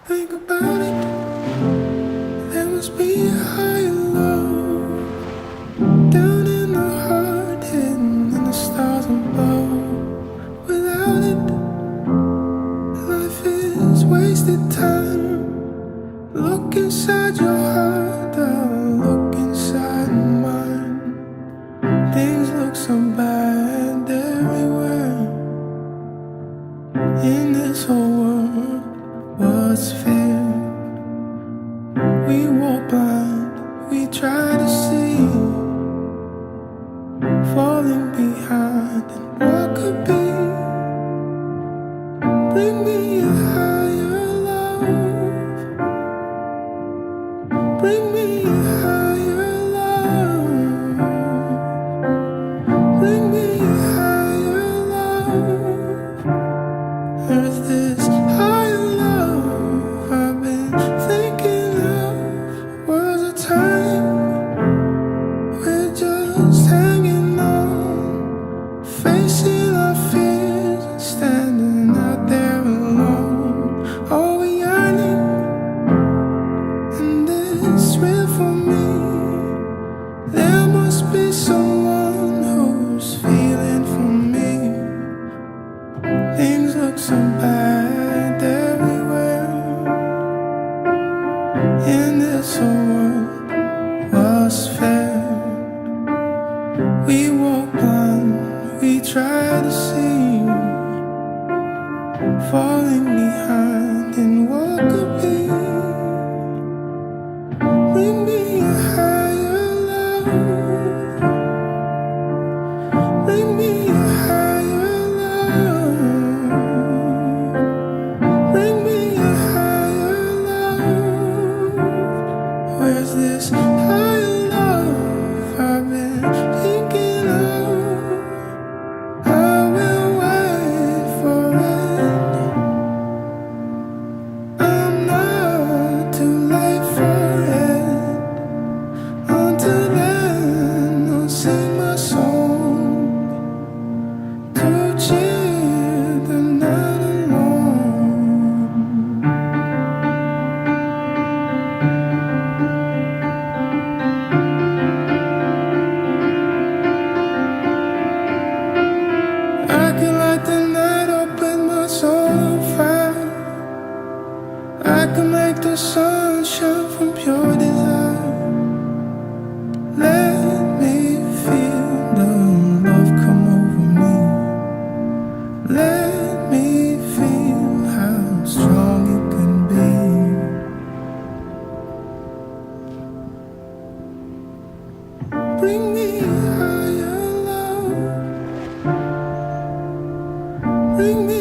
Think about it, there must be a higher love down in the heart, hidden in the stars above. Without it, life is wasted time. Look inside your heart, I'll look inside mine. Things look so bad everywhere in this whole world. What's fair? We walk blind, we try to see, falling behind in what could be. Bring me a higher love, bring me a higher love, bring me a higher love. There's this higher love I've been thinking of. Was a time we're just hanging on, facing our fears and standing out there alone. Are we yearning? And it's real for me. There must be someone who's feeling for me. Things look so bad everywhere in this whole world. What's fair? We walk blind, we try to see, falling behind in what could be. Bring me a higher love, bring me a higher love, bring me a higher love. Where's this higher love I've been thinking of? I will wait for it. I'm not too late for it. Until then, I'll sing my song to cheer the night along. I can light the night up with my soul on fire. I can make the sun shine from pure desire. Let me feel the love come over me. Let me feel how strong it can be. Bring me a higher love, bring me